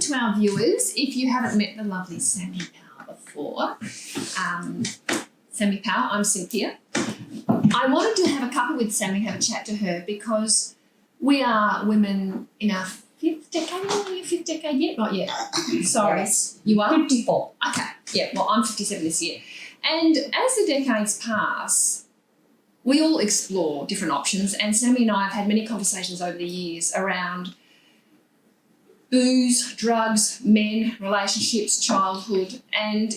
to our viewers, if you haven't met the lovely Sammy Power before, Sammy Power, I'm Cynthia. I wanted to have a couple with Sammy, have a chat to her, because we are women in our fifth decade. Are you fifth decade yet? Not yet. Sorry. Yes. You are? 54. Okay. Yeah, well, I'm 57 this year. And as the decades pass, we all explore different options, and Sammy and I have had many conversations over the years around booze, drugs, men, relationships, childhood, and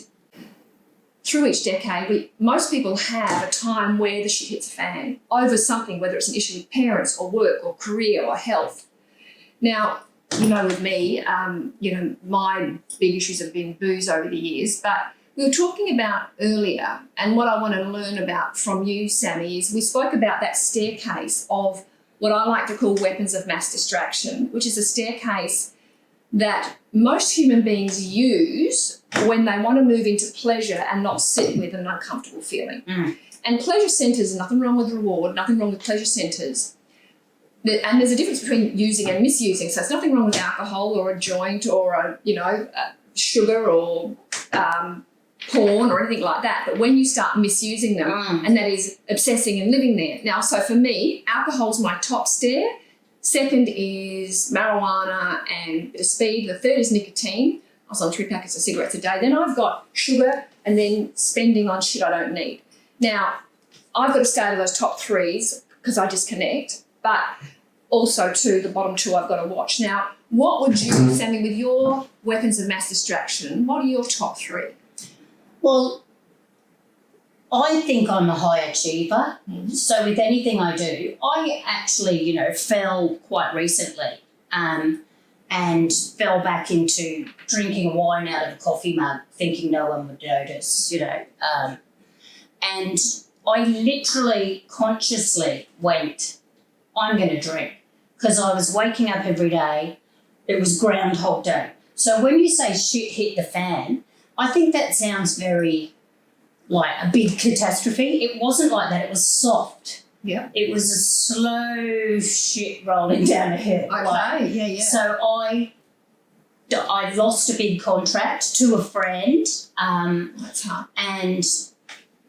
through each decade, most people have a time where the shit hits a fan over something, whether it's an issue with parents or work or career or health. Now, with me, my big issues have been booze over the years, but we were talking about earlier, and what I want to learn about from you, Sammy, is we spoke about that staircase of what I like to call weapons of mass distraction, which is a staircase that most human beings use when they want to move into pleasure and not sit with an uncomfortable feeling. And pleasure centres, nothing wrong with reward, nothing wrong with pleasure centres. And there's a difference between using and misusing. So it's nothing wrong with alcohol or a joint or a sugar or porn or anything like that. But when you start misusing them, and that is obsessing and living there. Now, so for me, alcohol's my top stair. Second is marijuana and a bit of speed. The third is nicotine. I was on 3 packets of cigarettes a day. Then I've got sugar and then spending on shit I don't need. Now, I've got to stay out of those top threes because I disconnect, but also too, the bottom two I've got to watch. Now, what would you, Sammy, with your weapons of mass distraction, what are your top three? Well, I think I'm a high achiever. So with anything I do, I actually, fell quite recently and fell back into drinking wine out of a coffee mug, thinking no one would notice, and I literally consciously went, I'm going to drink, because I was waking up every day. It was Groundhog Day. So when you say shit hit the fan, I think that sounds very like a big catastrophe. It wasn't like that. It was soft. Yeah. It was a slow shit rolling down a hill. Okay, yeah. So I lost a big contract to a friend. That's hard. And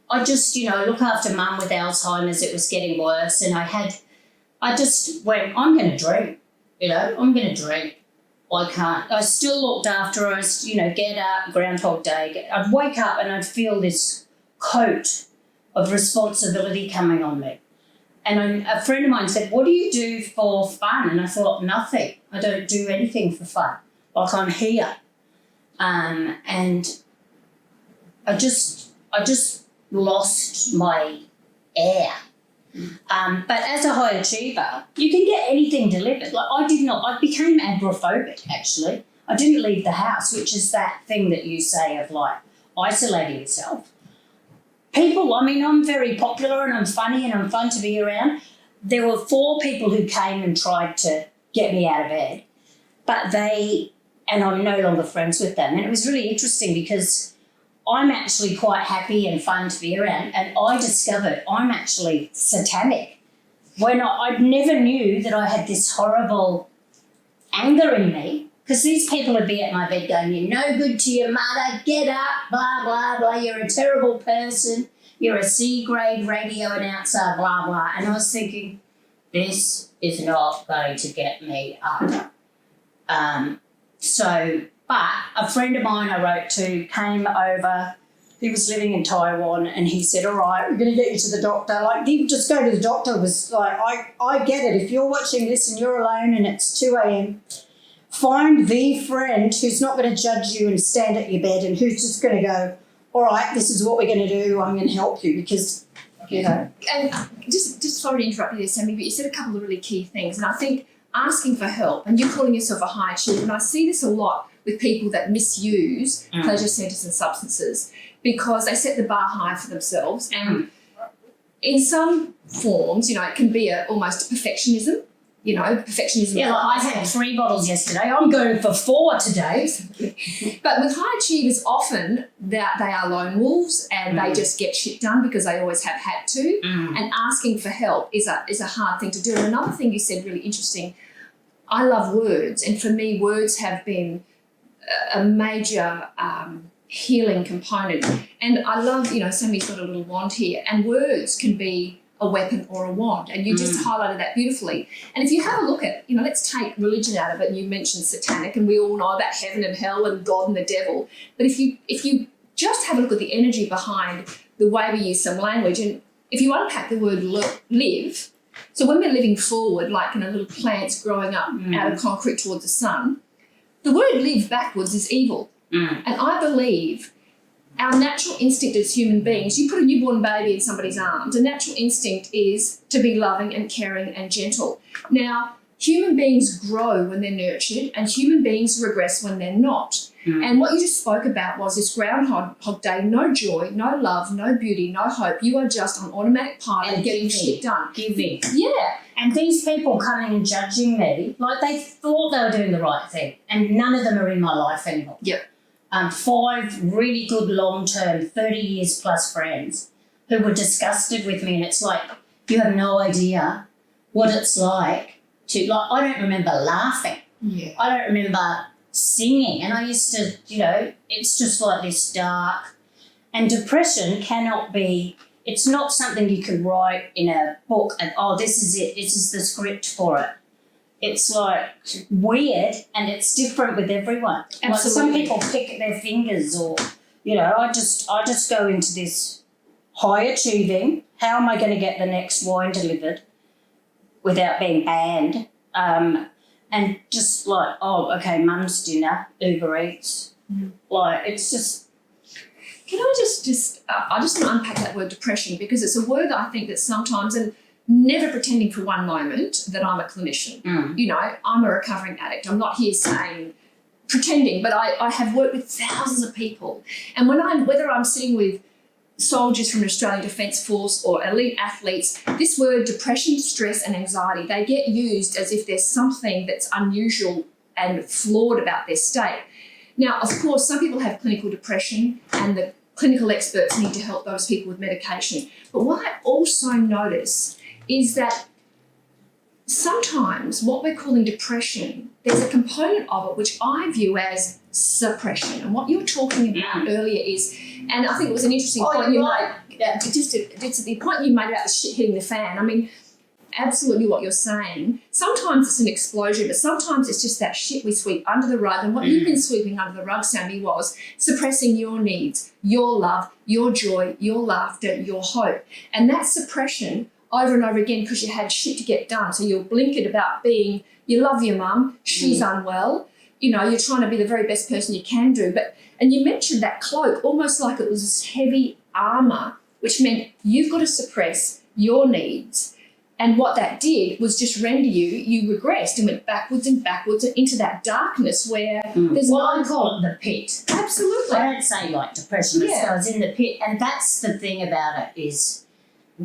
I just, look after mum with Alzheimer's. It was getting worse. And I just went, I'm going to drink. I'm going to drink. I can't. I still looked after her. Get up, Groundhog Day. I'd wake up and I'd feel this coat of responsibility coming on me. And a friend of mine said, what do you do for fun? And I thought, nothing. I don't do anything for fun. Like, I'm here. And I just lost my air. But as a high achiever, you can get anything delivered. Like, I became agoraphobic, actually. I didn't leave the house, which is that thing that you say of, like, isolating yourself. People, I'm very popular and I'm funny and I'm fun to be around. There were 4 people who came and tried to get me out of bed, and I'm no longer friends with them. And it was really interesting because I'm actually quite happy and fun to be around, and I discovered I'm actually satanic. When I never knew that I had this horrible anger in me, because these people would be at my bed going, you're no good to your mother, get up, blah, blah, blah, you're a terrible person, you're a C-grade radio announcer, blah, blah. And I was thinking, this is not going to get me up. But a friend of mine I wrote to came over. He was living in Taiwan, and he said, all right, we're going to get you to the doctor. Like, you just go to the doctor. Was like, I get it. If you're watching this and you're alone and it's 2 a.m., find the friend who's not going to judge you and stand at your bed and who's just going to go, all right, this is what we're going to do. I'm going to help you because, And just sorry to interrupt you there, Sammy, but you said a couple of really key things. And I think asking for help, and you're calling yourself a high achiever, and I see this a lot with people that misuse pleasure centres and substances because they set the bar high for themselves. And in some forms, it can be almost perfectionism. Perfectionism. Yeah, I had 3 bottles yesterday. I'm going for 4 today. But with high achievers, often that they are lone wolves and they just get shit done because they always have had to. And asking for help is a hard thing to do. And another thing you said really interesting, I love words. And for me, words have been a major healing component. And I love, Sammy's got a little wand here, and words can be a weapon or a wand, and you just highlighted that beautifully. And if you have a look at, let's take religion out of it, and you mentioned satanic, and we all know about heaven and hell and God and the devil, but if you just have a look at the energy behind the way we use some language, and if you unpack the word live, so when we're living forward, like little plants growing up out of concrete towards the sun, the word live backwards is evil. And I believe our natural instinct as human beings, you put a newborn baby in somebody's arms, a natural instinct is to be loving and caring and gentle. Now, human beings grow when they're nurtured, and human beings regress when they're not. And what you just spoke about was this Groundhog Day, no joy, no love, no beauty, no hope. You are just on automatic pilot and getting shit done. Giving. Yeah. And these people coming and judging me, like they thought they were doing the right thing, and none of them are in my life anymore. Yep. 5 really good long-term, 30 years plus friends who were disgusted with me, and it's like, you have no idea what it's like to, I don't remember laughing. Yeah. I don't remember singing, and I used to, it's just like this dark, and depression cannot be, it's not something you can write in a book and, this is it, this is the script for it. It's like weird, and it's different with everyone. Absolutely. Like some people pick at their fingers, or I just go into this high achieving. How am I going to get the next wine delivered without being banned? And just like, okay, mum's dinner, Uber Eats. Like it's just. Can I I just want to unpack that word depression, because it's a word that I think that sometimes, and never pretending for one moment that I'm a clinician. I'm a recovering addict. I'm not here pretending, but I have worked with thousands of people. And whether I'm sitting with soldiers from the Australian Defence Force or elite athletes, this word depression, stress and anxiety, they get used as if there's something that's unusual and flawed about their state. Now, of course, some people have clinical depression, and the clinical experts need to help those people with medication. But what I also notice is that sometimes what we're calling depression, there's a component of it which I view as suppression. And what you were talking about earlier is, and I think it was an interesting point you made, just the point you made about the shit hitting the fan. I mean, absolutely what you're saying. Sometimes it's an explosion, but sometimes it's just that shit we sweep under the rug. And what you've been sweeping under the rug, Sammy, was suppressing your needs, your love, your joy, your laughter, your hope. And that suppression over and over again, because you had shit to get done. So you're blinkered about you love your mum, she's unwell, you're trying to be the very best person you can do. And you mentioned that cloak, almost like it was this heavy armour, which meant you've got to suppress your needs. And what that did was just render you regressed and went backwards and backwards into that darkness where there's I call it the pit. Absolutely. I don't say like depression, but I was in the pit. And that's the thing about it is,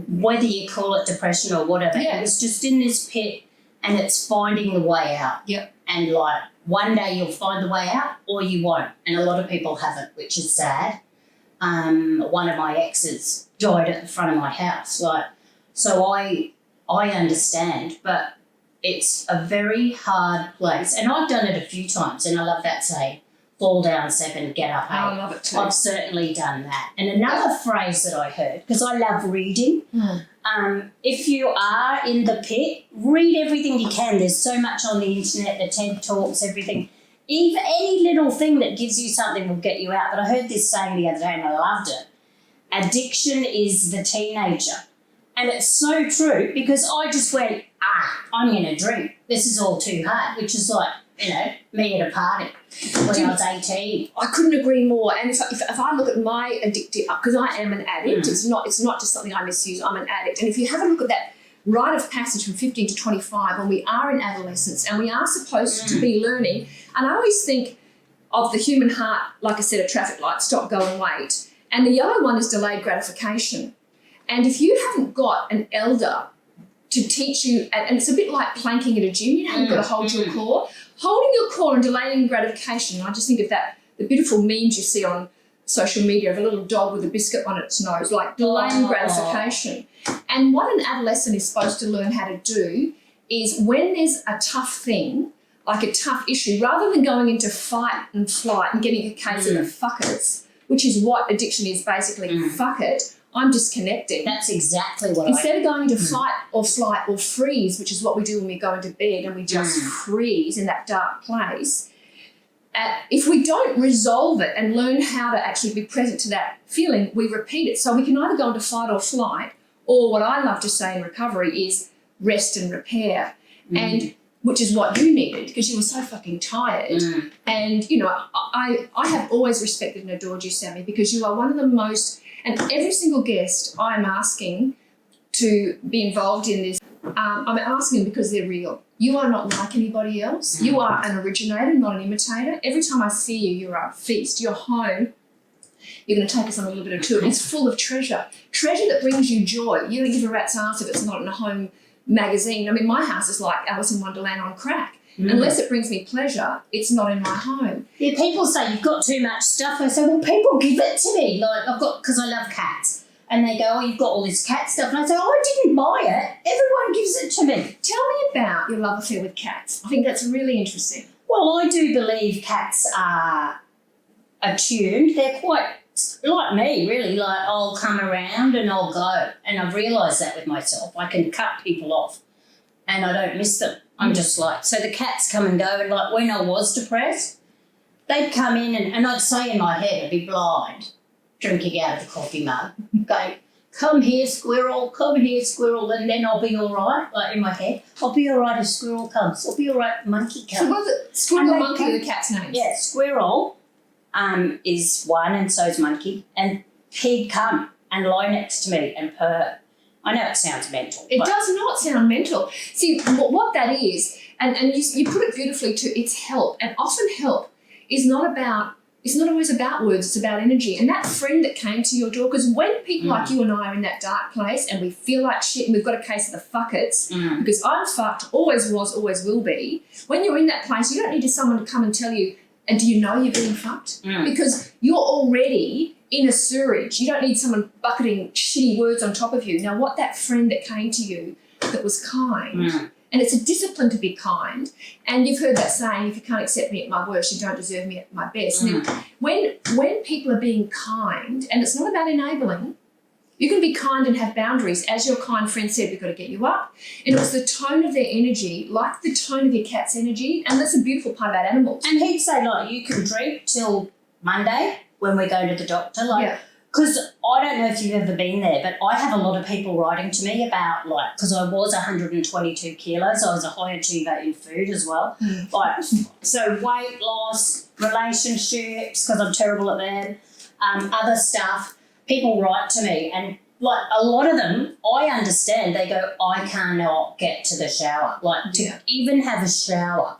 whether you call it depression or whatever, it's just in this pit, and it's finding the way out. Yep. And like one day you'll find the way out, or you won't. And a lot of people haven't, which is sad. One of my exes died at the front of my house. So I understand, but it's a very hard place. And I've done it a few times, and I love that saying, fall down 7, get up 8. I love it too. I've certainly done that. And another phrase that I heard, because I love reading, if you are in the pit, read everything you can. There's so much on the internet, the TED Talks, everything. Even any little thing that gives you something will get you out. But I heard this saying the other day, and I loved it. Addiction is the teenager. And it's so true, because I just went, I'm going to drink. This is all too hard, which is like, me at a party when I was 18. I couldn't agree more. And if I look at my addictive, because I am an addict, it's not just something I misuse, I'm an addict. And if you have a look at that rite of passage from 15 to 25, when we are in adolescence and we are supposed to be learning, and I always think of the human heart, like I said, a traffic light, stop, go and wait. And the yellow one is delayed gratification. And if you haven't got an elder to teach you, and it's a bit like planking at a gym, you haven't got to hold your core. Holding your core and delaying gratification, I just think of that, the beautiful memes you see on social media of a little dog with a biscuit on its nose, like delaying gratification. And what an adolescent is supposed to learn how to do is, when there's a tough thing, like a tough issue, rather than going into fight and flight and getting a case of the fuckets, which is what addiction is basically, fuck it, I'm disconnecting. That's exactly what Instead of going into fight or flight or freeze, which is what we do when we go into bed and we just freeze in that dark place, if we don't resolve it and learn how to actually be present to that feeling, we repeat it. So we can either go into fight or flight, or what I love to say in recovery is rest and repair, and which is what you needed because you were so fucking tired. And, you know, I have always respected and adored you, Sammy, because you are one of the most, and every single guest I'm asking to be involved in this, I'm asking because they're real. You are not like anybody else. You are an originator, not an imitator. Every time I see you, you're a feast. You're home. You're going to take us on a little bit of tour. It's full of treasure that brings you joy. You don't give a rat's ass if it's not in a home magazine. I mean, my house is like Alice in Wonderland on crack. Unless it brings me pleasure, it's not in my home. Yeah, people say you've got too much stuff. I say, well, people give it to me. Like I've got, because I love cats. And they go, oh, you've got all this cat stuff. And I say, oh, I didn't buy it. Everyone gives it to me. Tell me about your love affair with cats. I think that's really interesting. Well, I do believe cats are attuned. They're quite like me, really. Like I'll come around and I'll go. And I've realised that with myself. I can cut people off and I don't miss them. I'm just like, so the cats come and go. And like when I was depressed, they'd come in and I'd say in my head, I'd be blind, drinking out of the coffee mug, going, come here, squirrel, and then I'll be all right, like in my head. I'll be all right if squirrel comes. I'll be all right if monkey comes. So what's it? Squirrel and monkey are the cat's names? Yeah, squirrel is one and so's monkey. And he'd come and lie next to me and purr. I know it sounds mental. It does not sound mental. See, what that is, and you put it beautifully too, it's help. And often help is not always about words, it's about energy. And that friend that came to your door, because when people like you and I are in that dark place and we feel like shit and we've got a case of the fuckets, because I'm fucked, always was, always will be, when you're in that place, you don't need someone to come and tell you, and do you know you're being fucked? Because you're already in a sewerage. You don't need someone bucketing shitty words on top of you. Now, what that friend that came to you that was kind, and it's a discipline to be kind. And you've heard that saying, if you can't accept me at my worst, you don't deserve me at my best. And when people are being kind, and it's not about enabling, you can be kind and have boundaries. As your kind friend said, we've got to get you up. And it was the tone of their energy, like the tone of your cat's energy. And that's a beautiful part about animals. And he'd say, like, you can drink till Monday when we go to the doctor. Like, because I don't know if you've ever been there, but I have a lot of people writing to me about, like, because I was 122 kilos. I was a high achiever in food as well. Like, so weight loss, relationships, because I'm terrible at them, other stuff. People write to me and, like, a lot of them, I understand. They go, I cannot get to the shower. Like, to even have a shower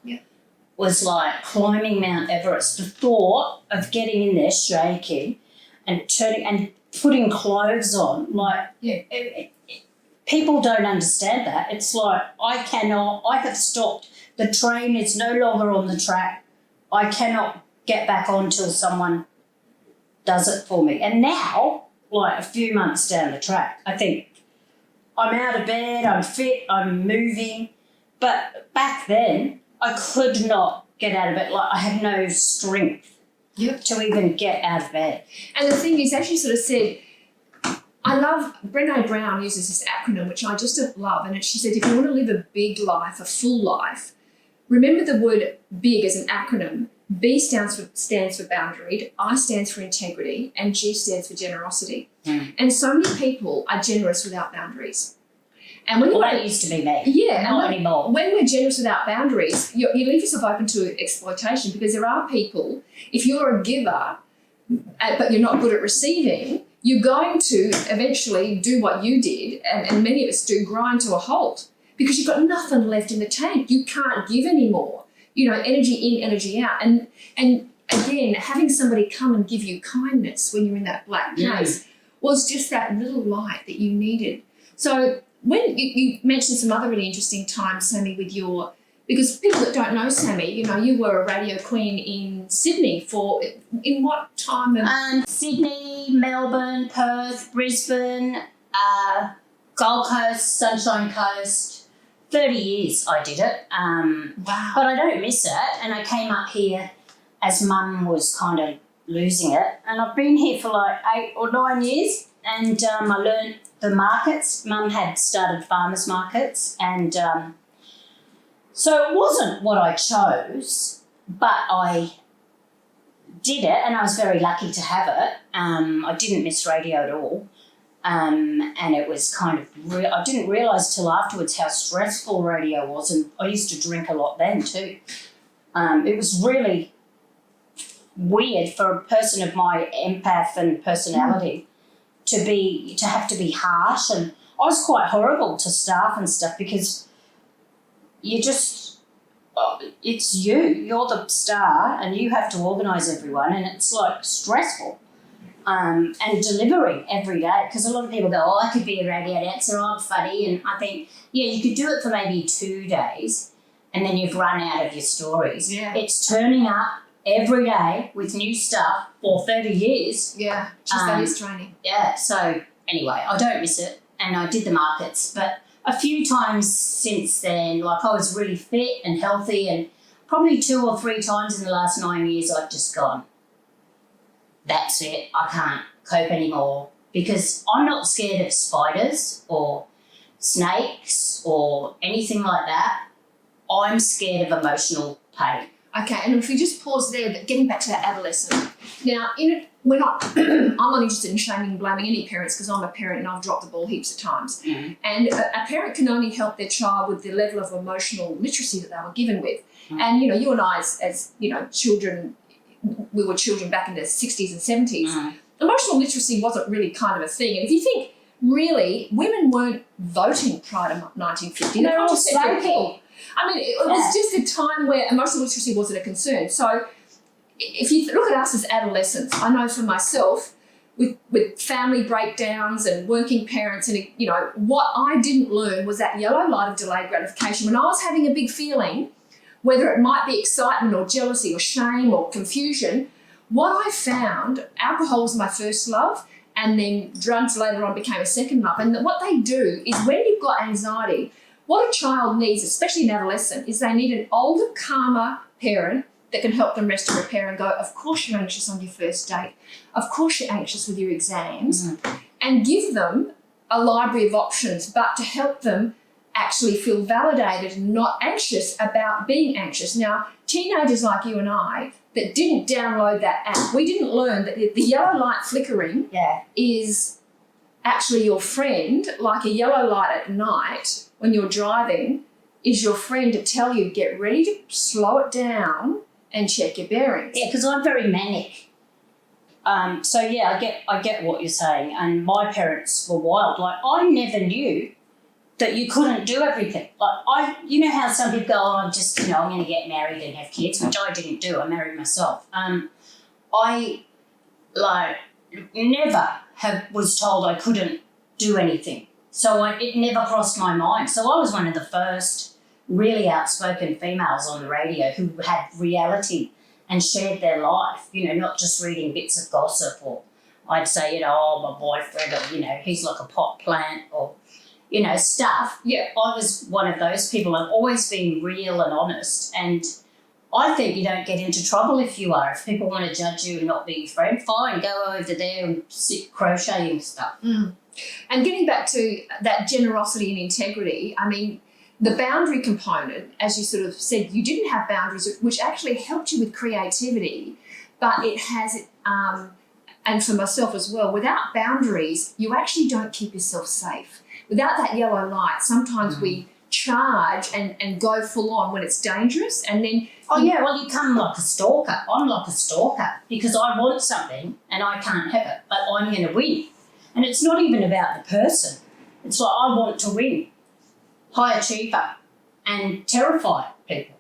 was like climbing Mount Everest. The thought of getting in there shaking and turning and putting clothes on, like, people don't understand that. It's like, I have stopped. The train is no longer on the track. I cannot get back on till someone does it for me. And now, like a few months down the track, I think I'm out of bed, I'm fit, I'm moving. But back then, I could not get out of bed. Like, I had no strength to even get out of bed. And the thing is, as you sort of said, I love, Brené Brown uses this acronym, which I just love, and she said, if you want to live a big life, a full life, remember the word big as an acronym. B stands for boundary, I stands for integrity, and G stands for generosity. And so many people are generous without boundaries. And when that used to be me. Yeah. Not anymore. When we're generous without boundaries, you leave yourself open to exploitation, because there are people, if you're a giver, but you're not good at receiving, you're going to eventually do what you did, and many of us do, grind to a halt, because you've got nothing left in the tank. You can't give anymore. You know, energy in, energy out. And again, having somebody come and give you kindness when you're in that black place was just that little light that you needed. So when you mentioned some other really interesting times, Sammy, with your, because people that don't know Sammy, you know, you were a radio queen in Sydney in what time? Sydney, Melbourne, Perth, Brisbane, Gold Coast, Sunshine Coast, 30 years I did it. Wow. But I don't miss it. And I came up here as Mum was kind of losing it. And I've been here for like 8 or 9 years. And I learned the markets. Mum had started farmers markets. And so it wasn't what I chose, but I did it, and I was very lucky to have it. I didn't miss radio at all. And it was kind of, I didn't realise till afterwards how stressful radio was, and I used to drink a lot then too. It was really weird for a person of my empath and personality to have to be harsh, and I was quite horrible to staff and stuff because you just, it's you're the star and you have to organise everyone, and it's like stressful. And delivering every day, because a lot of people go, oh, I could be a radio announcer, I'm funny, and I think, yeah, you could do it for maybe 2 days and then you've run out of your stories. Yeah. It's turning up every day with new stuff for 30 years. Yeah, just that is training. Yeah, so anyway, I don't miss it, and I did the markets, but a few times since then, like I was really fit and healthy, and probably 2 or 3 times in the last 9 years I've just gone, that's it, I can't cope anymore, because I'm not scared of spiders or snakes or anything like that. I'm scared of emotional pain. Okay, and if we just pause there, but getting back to that adolescent. Now, we're not, I'm not interested in shaming and blaming any parents, because I'm a parent and I've dropped the ball heaps of times. Mm. And a parent can only help their child with the level of emotional literacy that they were given with. And, you and I, as children, we were children back in the 60s and 70s, emotional literacy wasn't really kind of a thing. And if you think, really, women weren't voting prior to 1950. They're all smoking. I mean, it was just a time where emotional literacy wasn't a concern. So if you look at us as adolescents, I know for myself, with family breakdowns and working parents, and, what I didn't learn was that yellow light of delayed gratification. When I was having a big feeling, whether it might be excitement or jealousy or shame or confusion, what I found, alcohol was my first love, and then drugs later on became a second love. And what they do is, when you've got anxiety, what a child needs, especially an adolescent, is they need an older, calmer parent that can help them rest and repair and go, of course you're anxious on your first date. Of course you're anxious with your exams. And give them a library of options, but to help them actually feel validated and not anxious about being anxious. Now, teenagers like you and I that didn't download that app, we didn't learn that the yellow light flickering is actually your friend, like a yellow light at night when you're driving is your friend to tell you, get ready to slow it down and check your bearings. Yeah, because I'm very manic. So yeah, I get what you're saying, and my parents were wild. Like, I never knew that you couldn't do everything. Like, you know how some people go, oh, I'm going to get married and have kids, which I didn't do. I married myself. I never was told I couldn't do anything. So it never crossed my mind. So I was one of the first really outspoken females on the radio who had reality and shared their life, not just reading bits of gossip, or I'd say, oh, my boyfriend, or, he's like a pot plant, or, stuff. Yeah, I was one of those people. I've always been real and honest, and I think you don't get into trouble if you are. If people want to judge you and not be your friend, fine, go over there and sit crocheting stuff. And getting back to that generosity and integrity, I mean, the boundary component, as you sort of said, you didn't have boundaries, which actually helped you with creativity, but it has, and for myself as well, without boundaries, you actually don't keep yourself safe. Without that yellow light, sometimes we charge and go full on when it's dangerous, and then... Oh, yeah, well, you come like a stalker. I'm like a stalker because I want something and I can't have it, but I'm going to win. And it's not even about the person. It's like, I want to win. High achiever, and terrify people,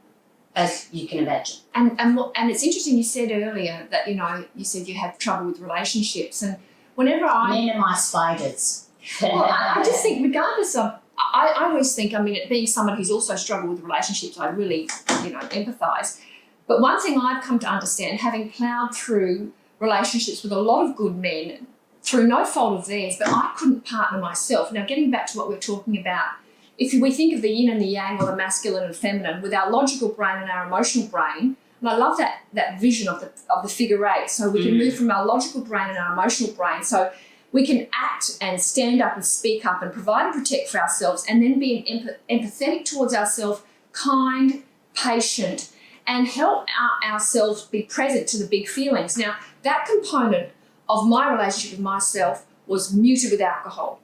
as you can imagine. And it's interesting, you said earlier that, you said you have trouble with relationships, and wnever Men are my spiders. Well, I just think, regardless of, I always think, being someone who's also struggled with relationships, I really, empathise. But one thing I've come to understand, having ploughed through relationships with a lot of good men, through no fault of theirs, but I couldn't partner myself. Now, getting back to what we're talking about if we think of the yin and the yang, or the masculine and feminine, with our logical brain and our emotional brain, and I love that vision of the figure eight. So we can move from our logical brain and our emotional brain. So we can act and stand up and speak up and provide and protect for ourselves, and then be empathetic towards ourselves, kind, patient, and help ourselves be present to the big feelings. Now, that component of my relationship with myself was muted with alcohol.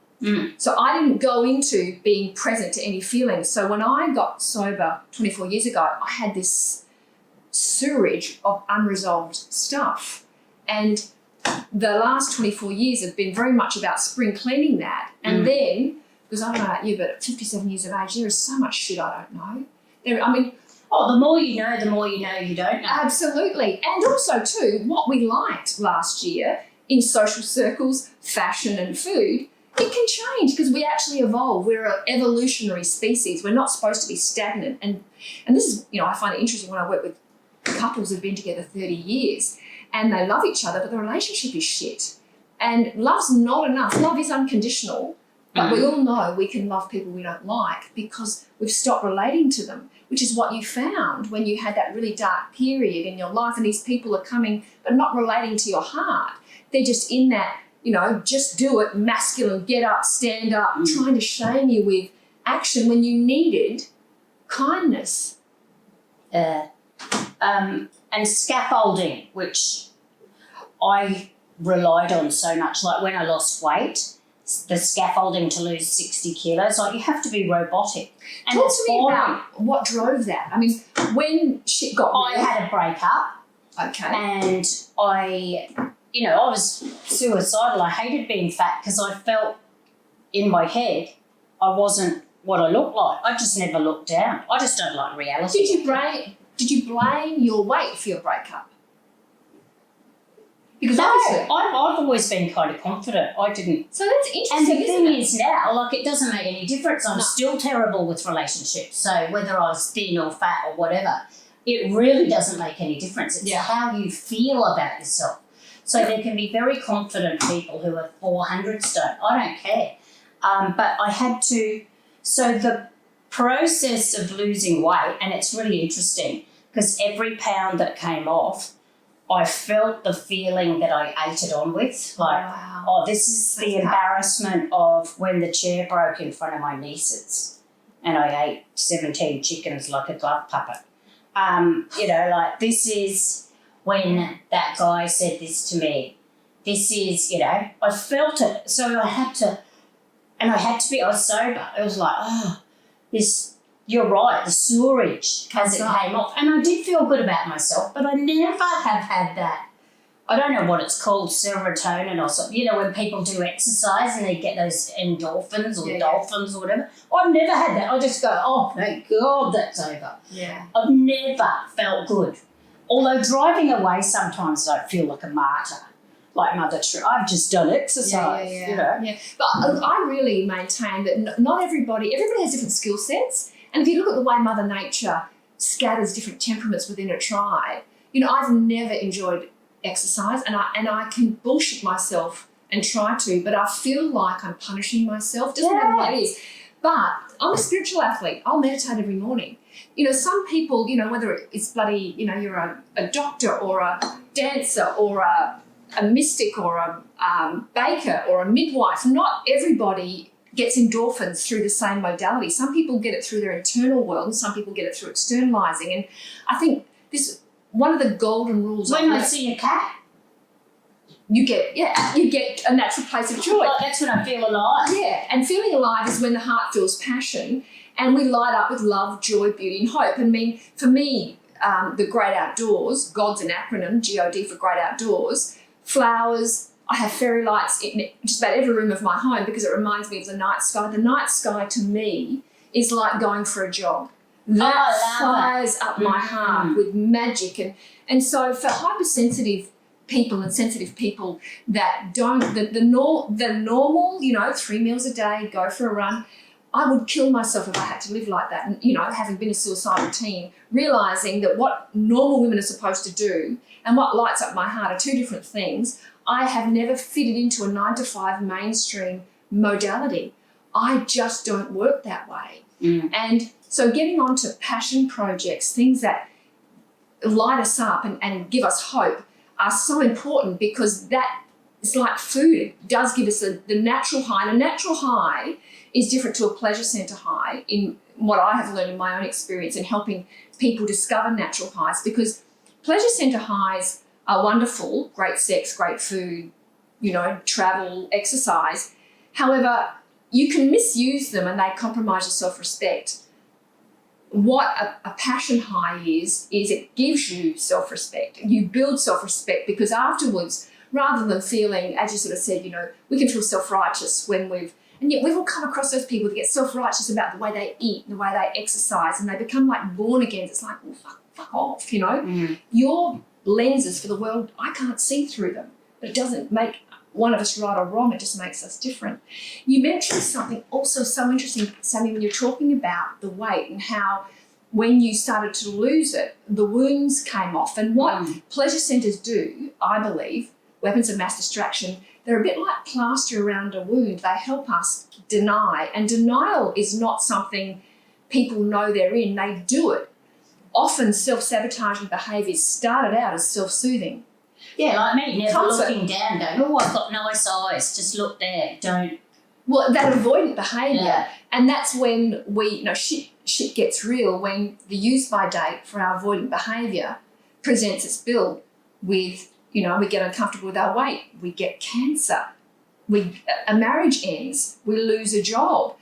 So I didn't go into being present to any feelings. So when I got sober 24 years ago, I had this sewerage of unresolved stuff. And the last 24 years have been very much about spring cleaning that. And then, because I don't know about you, but at 57 years of age, there is so much shit I don't know. The more you know, the more you know you don't know. Absolutely. And also, too, what we liked last year in social circles, fashion and food, it can change because we actually evolve. We're an evolutionary species. We're not supposed to be stagnant. And this is, I find it interesting when I work with couples who've been together 30 years and they love each other, but the relationship is shit. And love's not enough. Love is unconditional, but we all know we can love people we don't like because we've stopped relating to them, which is what you found when you had that really dark period in your life and these people are coming but not relating to your heart. They're just in that, just do it, masculine, get up, stand up, trying to shame you with action when you needed kindness. And scaffolding, which I relied on so much. Like when I lost weight, the scaffolding to lose 60 kilos, like you have to be robotic. And talk to me about what drove that. I mean, when shit got real. I had a breakup. Okay. And I was suicidal. I hated being fat because I felt in my head I wasn't what I looked like. I just never looked down. I just don't like reality. Did you blame your weight for your breakup? Because no, obviously, I've always been kind of confident. I didn't. So that's interesting. And the thing is now, like, it doesn't make any difference. I'm still terrible with relationships. So whether I was thin or fat or whatever, it really doesn't make any difference. It's how you feel about yourself. So there can be very confident people who are 400 stone. I don't care. But I had to. So the process of losing weight, and it's really interesting because every pound that came off, I felt the feeling that I ate it on with. Like, this is the embarrassment of when the chair broke in front of my nieces and I ate 17 chickens like a glove puppet. This is when that guy said this to me. This is, I felt it. So I had to I was sober. It was like, you're right, the sewerage as it came off. And I did feel good about myself, but I never have had that. I don't know what it's called, serotonin or something. When people do exercise and they get those endorphins or dolphins or whatever. I've never had that. I just go, oh, thank God that's over. Yeah. I've never felt good. Although driving away sometimes I feel like a martyr. Like Mother Teresa, I've just done exercise, Yeah. But I really maintain that not everybody has different skill sets. And if you look at the way Mother Nature scatters different temperaments within a tribe, I've never enjoyed exercise and I can bullshit myself and try to, but I feel like I'm punishing myself. Doesn't matter what it is. But I'm a spiritual athlete. I'll meditate every morning. Some people, whether it's bloody, you're a doctor or a dancer or a mystic or a baker or a midwife, not everybody gets endorphins through the same modality. Some people get it through their internal world and some people get it through externalizing. And I think one of the golden rules. When I see a cat, you get a natural place of joy. Like, that's when I feel alive. Yeah, and feeling alive is when the heart feels passion and we light up with love, joy, beauty and hope. And for me, the great outdoors, God's an acronym, G-O-D for great outdoors, flowers. I have fairy lights in just about every room of my home because it reminds me of the night sky. The night sky to me is like going for a jog. That fires up my heart with magic. And so for hypersensitive people and sensitive people that don't, the normal, 3 meals a day, go for a run, I would kill myself if I had to live like that. And, having been a suicidal teen, realising that what normal women are supposed to do and what lights up my heart are two different things. I have never fitted into a 9 to 5 mainstream modality. I just don't work that way. And so getting onto passion projects, things that light us up and give us hope, are so important, because that is like food. It does give us the natural high. And a natural high is different to a pleasure centre high, in what I have learned in my own experience in helping people discover natural highs, because pleasure centre highs are wonderful, great sex, great food, travel, exercise. However, you can misuse them and they compromise your self-respect. What a passion high is it gives you self-respect. You build self-respect, because afterwards, rather than feeling, as you sort of said, we can feel self-righteous and yet we've all come across those people that get self-righteous about the way they eat, the way they exercise, and they become like born again. It's like, well, fuck off, Your lenses for the world, I can't see through them, but it doesn't make one of us right or wrong. It just makes us different. You mentioned something also so interesting, Sammy, when you're talking about the weight and how when you started to lose it, the wounds came off. And what pleasure centres do, I believe, weapons of mass distraction, they're a bit like plaster around a wound. They help us deny. And denial is not something people know they're in. They do it. Often self-sabotaging behaviours started out as self-soothing. Yeah, like me, never looking down, going, oh, I've got nice eyes, just look there, don't. Well, that avoidant behaviour, and that's when we, shit gets real, when the use-by date for our avoidant behaviour presents its bill with, we get uncomfortable with our weight, we get cancer, a marriage ends, we lose a job,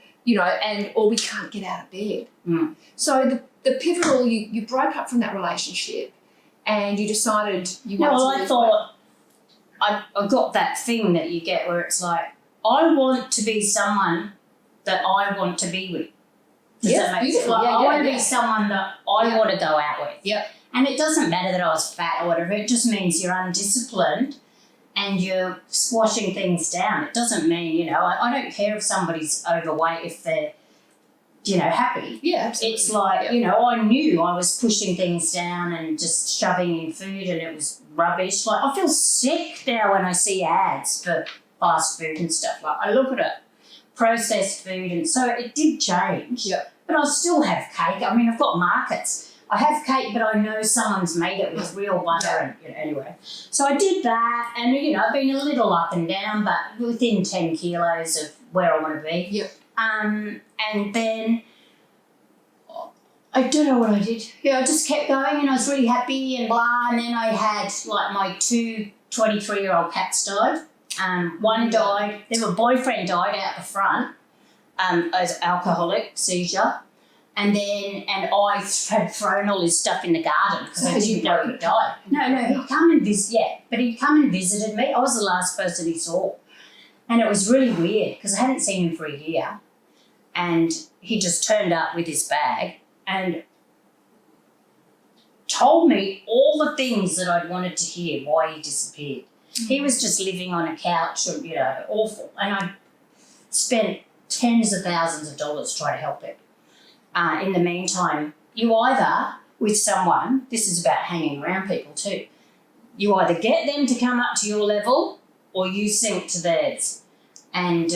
or we can't get out of bed. So the pivotal, you broke up from that relationship, and you decided you wanted to lose weight. I thought I got that thing that you get where it's like, I want to be someone that I want to be with. Does that make sense? Like, I want to be someone that I want to go out with. Yeah. And it doesn't matter that I was fat or whatever. It just means you're undisciplined and you're squashing things down. It doesn't mean, I don't care if somebody's overweight if they're, happy. Yeah, absolutely. It's like, I knew I was pushing things down and just shoving in food and it was rubbish. Like, I feel sick now when I see ads for fast food and stuff. Like, I look at it, processed food, and so it did change. Yeah. But I still have cake. I mean, I've got markets. I have cake, but I know someone's made it with real butter and, anyway. So I did that and, I've been a little up and down, but within 10 kilos of where I want to be. Yep. And then I don't know what I did. I just kept going and I was really happy and blah. And then I had like my 2 23-year-old cats died. One died. Their boyfriend died out the front as alcoholic seizure. And I had thrown all his stuff in the garden because I didn't know he died. No, he'd come and visit. Yeah, but he'd come and visited me. I was the last person he saw. And it was really weird because I hadn't seen him for a year. And he just turned up with his bag and told me all the things that I'd wanted to hear, why he disappeared. He was just living on a couch, awful. And I spent tens of thousands of dollars trying to help him. In the meantime, you either, with someone, this is about hanging around people too, you either get them to come up to your level or you sink to theirs. And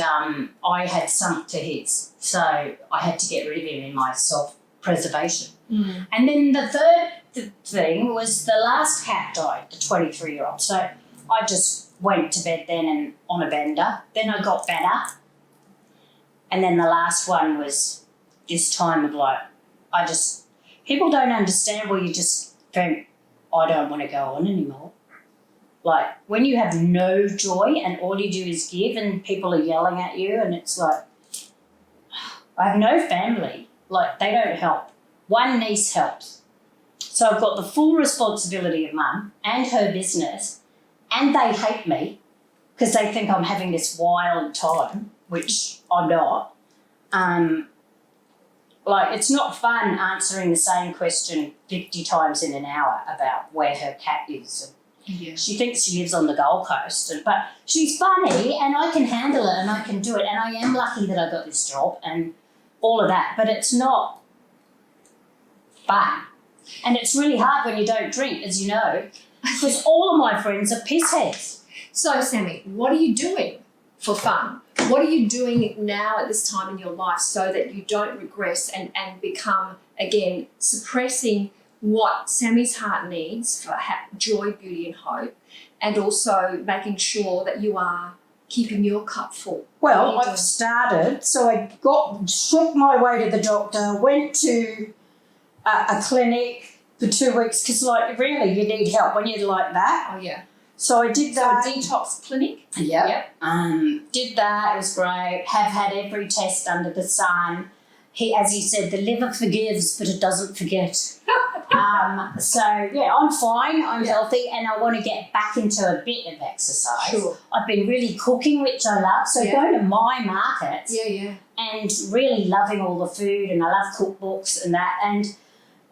I had sunk to his, so I had to get rid of him in my self-preservation. And then the third thing was the last cat died, the 23-year-old. So I just went to bed then and on a bender. Then I got better. And then the last one was this time of like, people don't understand where you just think, I don't want to go on anymore. Like when you have no joy and all you do is give and people are yelling at you and it's like, I have no family. Like they don't help. One niece helps. So I've got the full responsibility of mum and her business and they hate me because they think I'm having this wild time, which I'm not. It's not fun answering the same question 50 times in an hour about where her cat is. Yeah. She thinks she lives on the Gold Coast, but she's funny and I can handle it and I can do it and I am lucky that I got this job and all of that, but it's not fun. And it's really hard when you don't drink, as you know, because all of my friends are pissheads. So, Sammy, what are you doing for fun? What are you doing now at this time in your life so that you don't regress and become, again, suppressing what Sammy's heart needs for joy, beauty and hope, and also making sure that you are keeping your cup full? Well, I've started, so I shook my way to the doctor, went to a clinic for 2 weeks because, like, really you need help when you're like that. Oh, yeah. So I did that. So a detox clinic? Yep. Did that. It was great. Have had every test under the sun. As he said, the liver forgives, but it doesn't forget. So, yeah, I'm fine. I'm healthy and I want to get back into a bit of exercise. Sure. I've been really cooking, which I love. So going to my markets and really loving all the food, and I love cookbooks and that. And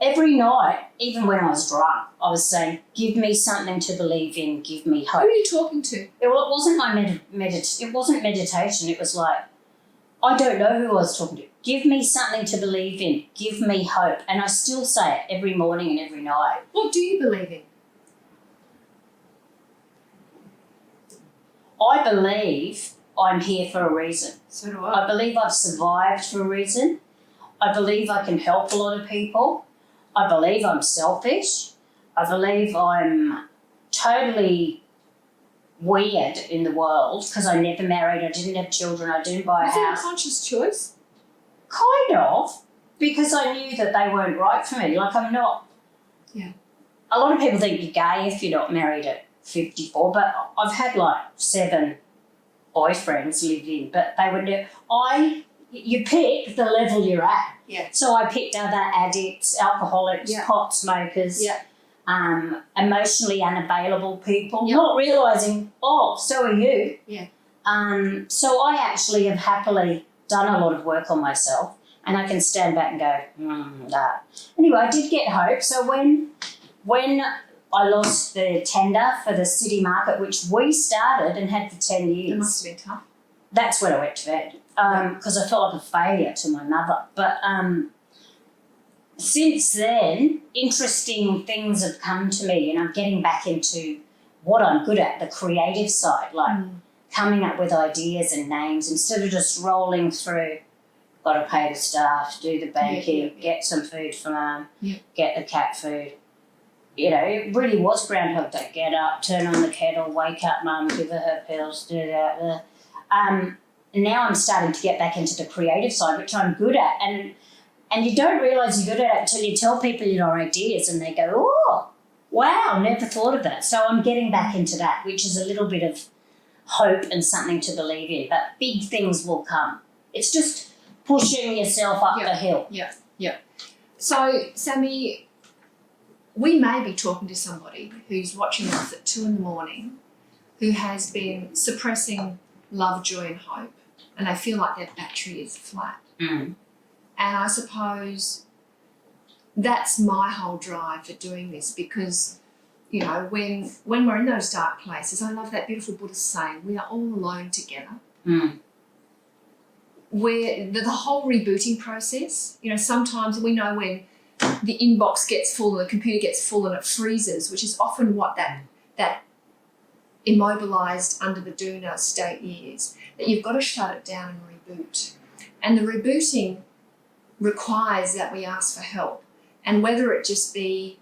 every night, even when I was drunk, I was saying, give me something to believe in, give me hope. Who are you talking to? It wasn't it wasn't meditation. It was like, I don't know who I was talking to. Give me something to believe in. Give me hope. And I still say it every morning and every night. What do you believe in? I believe I'm here for a reason. So do I. I believe I've survived for a reason. I believe I can help a lot of people. I believe I'm selfish. I believe I'm totally weird in the world because I never married, I didn't have children, I didn't buy a Was it house. a conscious choice? Kind of, because I knew that they weren't right for me. Like, I'm not... Yeah. A lot of people think you're gay if you're not married at 54, but I've had like 7 boyfriends live in, but they were never... You pick the level you're at. Yeah. So I picked other addicts, alcoholics, pot smokers, emotionally unavailable people, not realising, so are you. Yeah. So I actually have happily done a lot of work on myself, and I can stand back and go, that. Anyway, I did get hope. So when I lost the tender for the city market, which we started and had for 10 years. It must have been tough. That's when I went to bed because I felt like a failure to my mother. But since then, interesting things have come to me, and I'm getting back into what I'm good at, the creative side, like coming up with ideas and names instead of just rolling through, got to pay the staff, do the banking, get some food for mum, get the cat food. You know, it really was Groundhog Day. Get up, turn on the kettle, wake up mum, give her pills, do that. Now I'm starting to get back into the creative side, which I'm good at. And you don't realise you're good at it until you tell people your ideas and they go, oh, wow, never thought of that. So I'm getting back into that, which is a little bit of hope and something to believe in. But big things will come. It's just pushing yourself up the hill. Yeah. So, Sammy, we may be talking to somebody who's watching us at 2 a.m, who has been suppressing love, joy and hope, and they feel like their battery is flat. And I suppose that's my whole drive for doing this, because, you know, when we're in those dark places, I love that beautiful Buddhist saying, we are all alone together. Where the whole rebooting process, you know, sometimes we know when the inbox gets full and the computer gets full and it freezes, which is often what that immobilised under the doona state is, that you've got to shut it down and reboot. And the rebooting requires that we ask for help, and whether it just be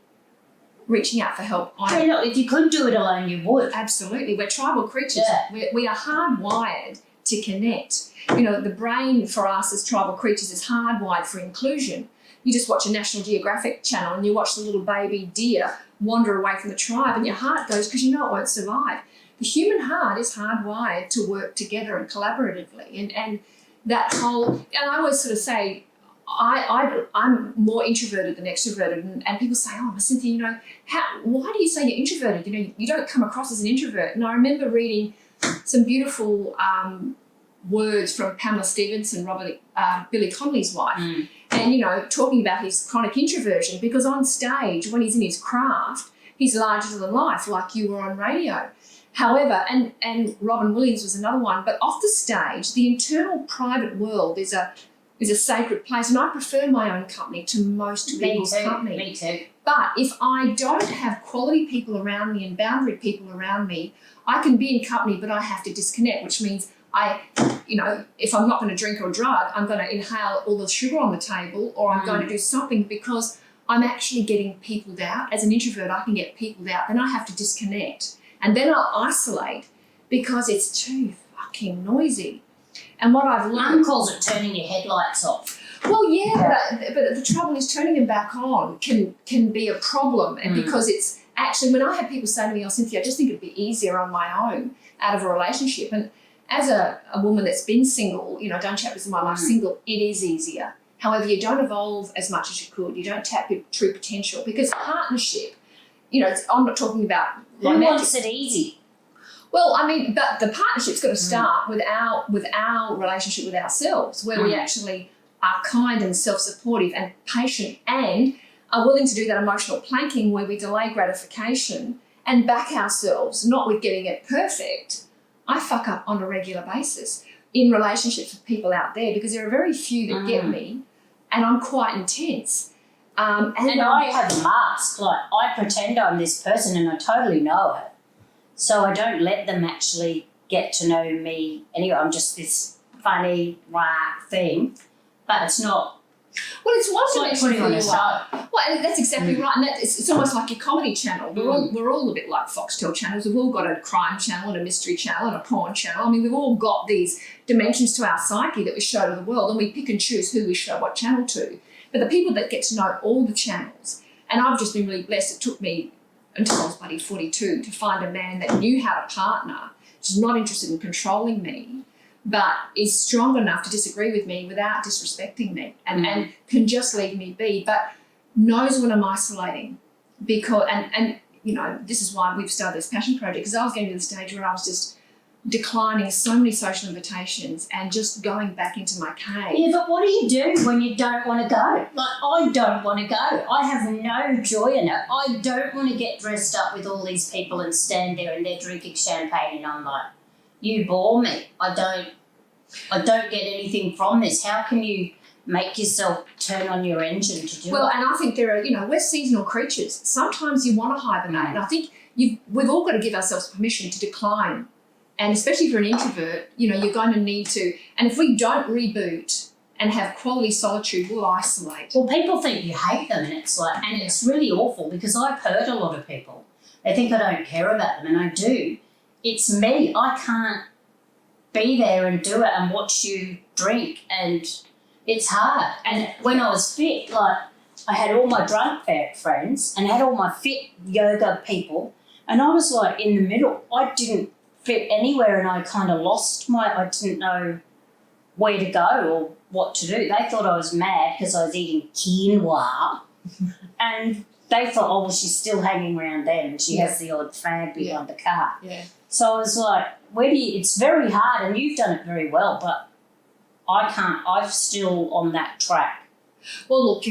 reaching out for help. If you could do it alone, you would. Absolutely. We're tribal creatures. We are hardwired to connect. You know, the brain for us as tribal creatures is hardwired for inclusion. You just watch a National Geographic channel and you watch the little baby deer wander away from the tribe and your heart goes, because you know it won't survive. The human heart is hardwired to work together and collaboratively. And that whole, and I always sort of say, I'm more introverted than extroverted, and people say, oh, Cynthia, you know, why do you say you're introverted? You know, you don't come across as an introvert. And I remember reading some beautiful words from Pamela Stevenson, Billy Connolly's wife, and, you know, talking about his chronic introversion, because on stage, when he's in his craft, he's larger than life, like you were on radio. However, and Robin Williams was another one, but off the stage, the internal private world is a sacred place, and I prefer my own company to most people's company. Me too. But if I don't have quality people around me and boundary people around me, I can be in company, but I have to disconnect, which means if I'm not going to drink or drug, I'm going to inhale all the sugar on the table, or I'm going to do something because I'm actually getting peopled out. As an introvert, I can get peopled out. Then I have to disconnect. And then I'll isolate because it's too fucking noisy. And what I've learned... Mum calls it turning your headlights off. Well, yeah, but the trouble is turning them back on can be a problem. And because it's actually, when I have people say to me, oh, Cynthia, I just think it'd be easier on my own out of a relationship. And as a woman that's been single, done chapters in my life single, it is easier. However, you don't evolve as much as you could. You don't tap your true potential because partnership, I'm not talking about Who wants it easy? Well, I mean, but the partnership's got to start with our relationship with ourselves, where we actually are kind and self-supportive and patient and are willing to do that emotional planking where we delay gratification and back ourselves, not with getting it perfect. I fuck up on a regular basis in relationships with people out there because there are very few that get me, and I'm quite intense. And I have a mask. Like, I pretend I'm this person and I totally know it. So I don't let them actually get to know me anyway. I'm just this funny, thing. But it's not... Well, it's like putting on a show. Well, and that's exactly right. And it's almost like your comedy channel. We're all a bit like Foxtel channels. We've all got a crime channel and a mystery channel and a porn channel. I mean, we've all got these dimensions to our psyche that we show to the world, and we pick and choose who we show what channel to. But the people that get to know all the channels, and I've just been really blessed. It took me until I was bloody 42 to find a man that knew how to partner, who's not interested in controlling me, but is strong enough to disagree with me without disrespecting me and can just leave me be, but knows when I'm isolating. Because and this is why we've started this passion project, because I was getting to the stage where I was just declining so many social invitations and just going back into my cave. Yeah, but what do you do when you don't want to go? Like, I don't want to go. I have no joy in it. I don't want to get dressed up with all these people and stand there and they're drinking champagne and I'm like, you bore me. I don't get anything from this. How can you make yourself turn on your engine to do it? Well, and I think there are, we're seasonal creatures. Sometimes you want to hibernate. And I think we've all got to give ourselves permission to decline. And especially if you're an introvert, you're going to need to. And if we don't reboot and have quality solitude, we'll isolate. Well, people think you hate them, and it's really awful because I've hurt a lot of people. They think I don't care about them, and I do. It's me. I can't be there and do it and watch you drink, and it's hard. And when I was fit, like, I had all my drunk friends and had all my fit yoga people, and I was like in the middle. I didn't fit anywhere, and I kind of I didn't know where to go or what to do. They thought I was mad because I was eating quinoa, and they thought, oh, well, she's still hanging around them and she has the odd fag behind the car. Yeah. So I was like, it's very hard, and you've done it very well, but I can't, I'm still on that track. Well, look,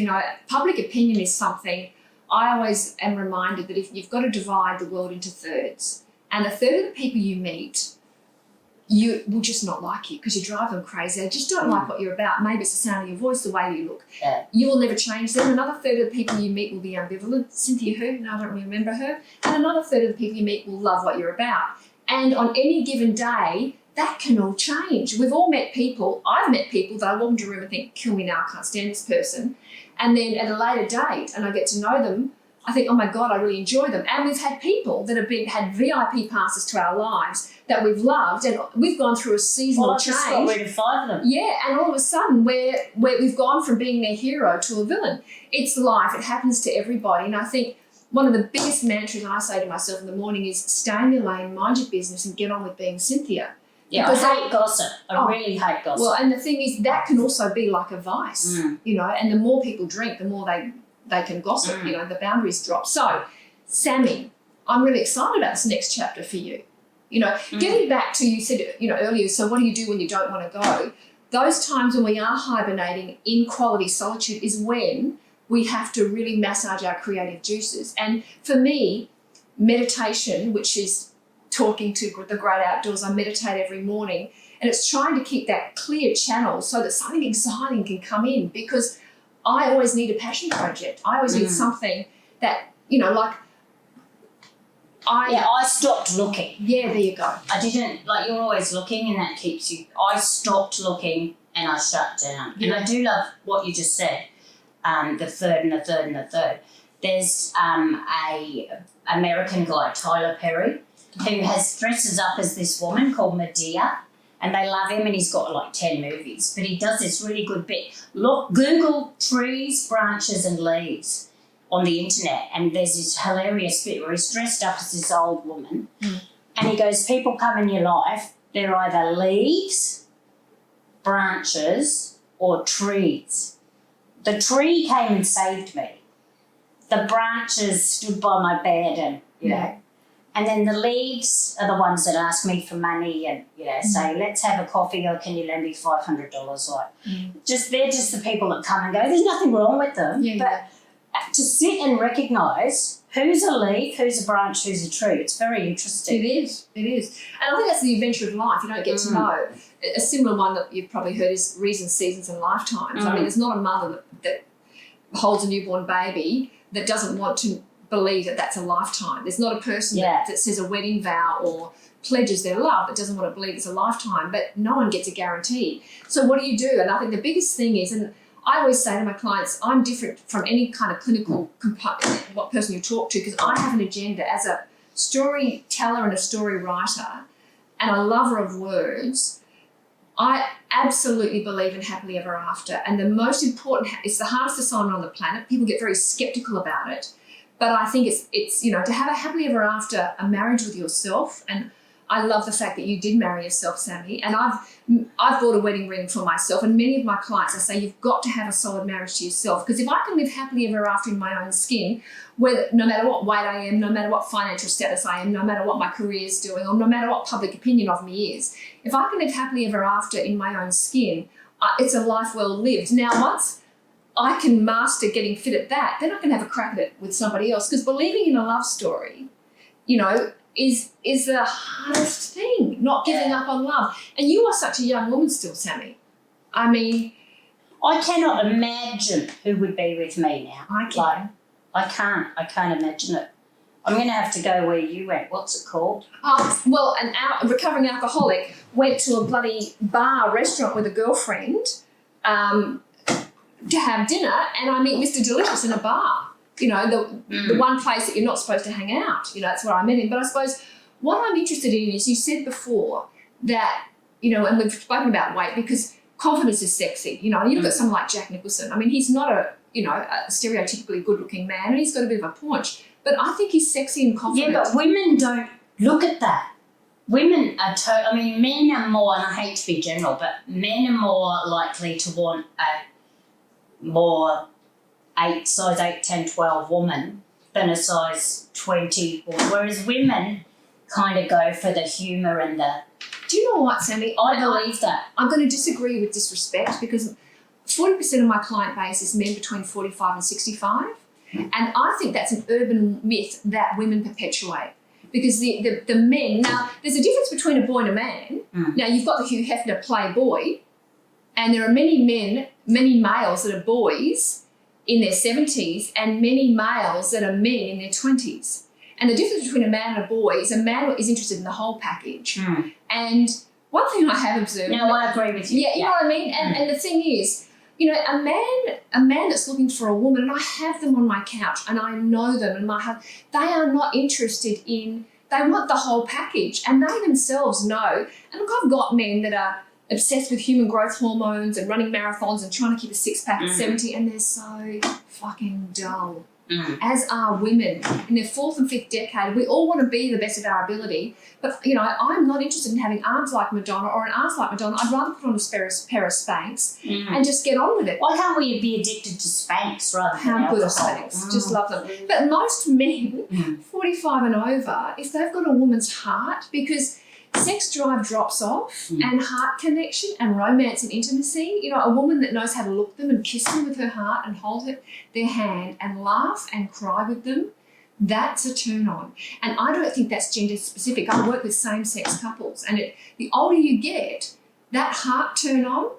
public opinion is something I always am reminded that if you've got to divide the world into thirds, and a third of the people you meet, you will just not like you because you drive them crazy. They just don't like what you're about. Maybe it's the sound of your voice, the way you look. Yeah. You will never change them. Another third of the people you meet will be ambivalent. Cynthia who? No, I don't really remember her. And another third of the people you meet will love what you're about. And on any given day, that can all change. We've all met people. I've met people that I walk into a room and think, kill me now, I can't stand this person. And then at a later date, and I get to know them, I think, oh my God, I really enjoy them. And we've had people that have had VIP passes to our lives that we've loved, and we've gone through a seasonal change. I just got rid of 5 of them. Yeah, and all of a sudden we've gone from being their hero to a villain. It's life. It happens to everybody. And I think one of the biggest mantras I say to myself in the morning is stay in your lane, mind your business, and get on with being Cynthia. Yeah, because I hate gossip. I really hate gossip. Well, and the thing is, that can also be like a vice, and the more people drink, the more they can gossip, the boundaries drop. So, Sammy, I'm really excited about this next chapter for you. Getting back to, you said, earlier, so what do you do when you don't want to go? Those times when we are hibernating in quality solitude is when we have to really massage our creative juices. And for me, meditation, which is talking to the great outdoors, I meditate every morning, and it's trying to keep that clear channel so that something exciting can come in, because I always need a passion project. I always need something that, like I stopped looking. Yeah, there you go. I didn't, like, you're always looking and that keeps you. I stopped looking and I shut down. Yeah. And I do love what you just said, the third and the third and the third. There's a American guy, Tyler Perry, who dresses up as this woman called Medea, and they love him, and he's got like 10 movies, but he does this really good bit. Look, Google trees, branches and leaves on the internet, and there's this hilarious bit where he's dressed up as this old woman, and he goes, people come in your life, they're either leaves, branches or trees. The tree came and saved me. The branches stood by my bed and, you know, and then the leaves are the ones that ask me for money and, you know, say, let's have a coffee or can you lend me $500? Like, they're just the people that come and go. There's nothing wrong with them. But to sit and recognise who's a leaf, who's a branch, who's a tree, it's very interesting. It is. And I think that's the adventure of life. You don't get to know. A similar one that you've probably heard is reasons, seasons and lifetimes. I mean, there's not a mother that holds a newborn baby that doesn't want to believe that that's a lifetime. There's not a person that says a wedding vow or pledges their love that doesn't want to believe it's a lifetime, but no one gets a guarantee. So what do you do? And I think the biggest thing is, and I always say to my clients, I'm different from any kind of clinical what person you talk to, because I have an agenda as a storyteller and a story writer and a lover of words. I absolutely believe in happily ever after, and the most important, it's the hardest assignment on the planet. People get very skeptical about it, but I think it's you know, to have a happily ever after, a marriage with yourself. And I love the fact that you did marry yourself, Sammy, and I've bought a wedding ring for myself, and many of my clients, I say you've got to have a solid marriage to yourself, because if I can live happily ever after in my own skin, whether no matter what weight I am, no matter what financial status I am, no matter what my career is doing, or no matter what public opinion of me is, if I can live happily ever after in my own skin, it's a life well lived. Now, once I can master getting fit at that, then I can have a crack at it with somebody else, because believing in a love story, you know, is the hardest thing, not giving up on love. And you are such a young woman still, Sammy. I mean, I cannot imagine who would be with me now. I can. I can't imagine it. I'm going to have to go where you went. What's it called? Well, a recovering alcoholic went to a bloody restaurant with a girlfriend to have dinner, and I meet Mr. Delicious in a bar. You know, the one place that you're not supposed to hang out. You know, that's where I met him. But I suppose what I'm interested in is, you said before that, you know, and we've spoken about weight, because confidence is sexy. You know, you look at someone like Jack Nicholson. I mean, he's not a stereotypically good-looking man, and he's got a bit of a paunch. But I think he's sexy and confident. Yeah, but women don't look at that. Women are men are more, and I hate to be general, but men are more likely to want a more size 8, 10, 12 woman than a size 20 woman. Whereas women kind of go for the humour and the... Do you know what, Sammy? I believe that. I'm going to disagree with disrespect, because 40% of my client base is men between 45 and 65. And I think that's an urban myth that women perpetuate. Because the men... Now, there's a difference between a boy and a man. Now, you've got the Hugh Hefner playboy, and there are many males that are boys in their 70s and many males that are men in their 20s. And the difference between a man and a boy is a man is interested in the whole package. And one thing I have observed... No, I agree with you. Yeah, you know what I mean? And the thing is, you know, a man that's looking for a woman, and I have them on my couch and I know them, and they are not interested in... They want the whole package, and they themselves know. And look, I've got men that are obsessed with human growth hormones and running marathons and trying to keep a six-pack at 70, and they're so fucking dull. As are women in their 4th and 5th decade. We all want to be the best of our ability, but, you know, I'm not interested in having arms like Madonna or an ass like Madonna. I'd rather put on a pair of Spanx and just get on with it. Why can't we be addicted to Spanx rather than How good are Spanx? Just love them. But most men, 45 and over, if they've got a woman's heart, because sex drive drops off, and heart connection and romance and intimacy, you know, a woman that knows how to look them and kiss them with her heart and hold their hand and laugh and cry with them, that's a turn on. And I don't think that's gender specific. I work with same-sex couples, and the older you get, that heart turn on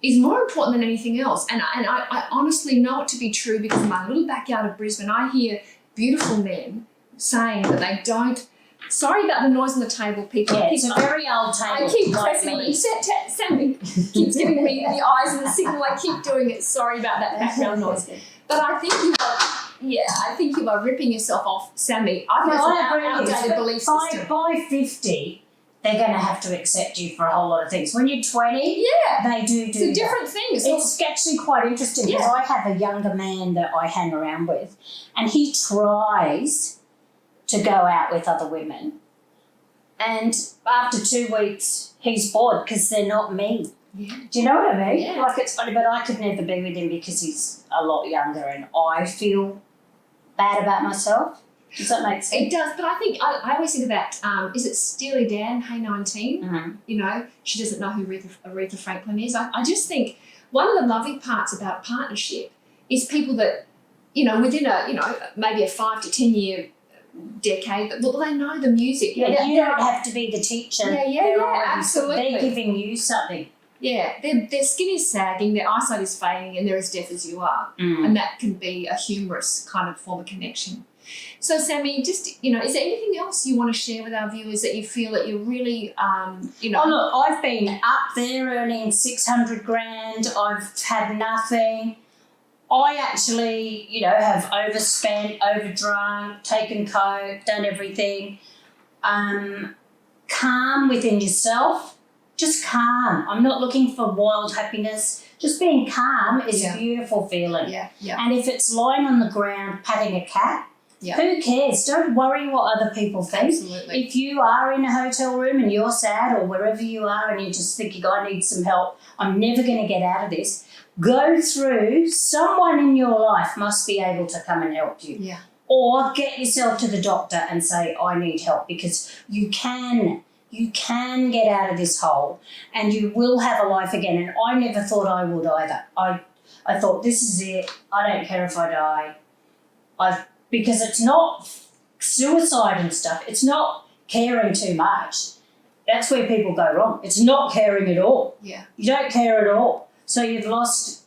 is more important than anything else. And I honestly know it to be true, because in my little backyard of Brisbane, I hear beautiful men saying that they don't. Sorry about the noise on the table, people. Yeah, it's a very old table. I keep like pressing me. me. Sammy keeps giving me the eyes and the signal. I keep doing it. Sorry about that background noise. But I think you are ripping yourself off, Sammy. I think it's an outdated belief system. By 50, they're going to have to accept you for a whole lot of things. When you're 20, they do It's a different thing. It's actually quite interesting because I have a younger man that I hang around with, and he tries to go out with other women. And after 2 weeks, he's bored because they're not me. Yeah. Do you know what I mean? Yeah. Like, it's funny, but I could never be with him because he's a lot younger and I feel bad about myself. Does that make sense? It does, but I think I always think about is it Steely Dan, Hey 19? Mm-hmm. You know, she doesn't know who Aretha Franklin is. I just think one of the lovely parts about partnership is people that, you know, within maybe a 5 to 10 year decade, but they know the music. Yeah, you don't have to be the teacher. Absolutely. They're giving you something. Yeah, their skin is sagging, their eyesight is fading, and they're as deaf as you are. And that can be a humorous kind of form of connection. So, Sammy, just, is there anything else you want to share with our viewers that you feel that you're really, Oh, look, I've been up there earning 600 grand. I've had nothing. I actually, have overspent, overdrunk, taken coke, done everything. Calm within yourself. Just calm. I'm not looking for wild happiness. Just being calm is a beautiful feeling. Yeah. And if it's lying on the ground patting a cat, who cares? Don't worry what other people think. Absolutely. If you are in a hotel room and you're sad or wherever you are and you're just thinking, I need some help, I'm never going to get out of this, go through, someone in your life must be able to come and help you. Yeah. Or get yourself to the doctor and say, I need help, because you can get out of this hole and you will have a life again. And I never thought I would either. I thought, this is it. I don't care if I die. Because it's not suicide and stuff. It's not caring too much. That's where people go wrong. It's not caring at all. Yeah. You don't care at all. So you've lost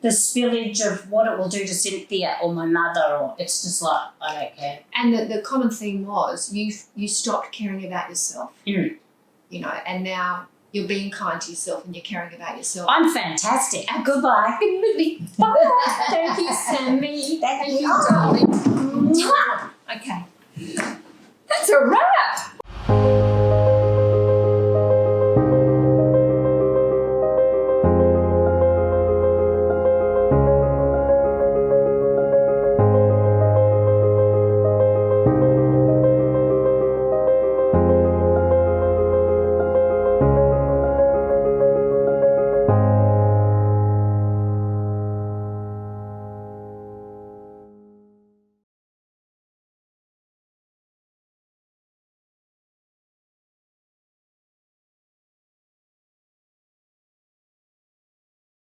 the spillage of what it will do to Cynthia or my mother, or it's just like, I don't care. And the common theme was you stopped caring about yourself. And now you're being kind to yourself and you're caring about yourself. I'm fantastic. Goodbye. Bye. Thank you, Sammy. Thank you, you. darling. Okay. That's a wrap.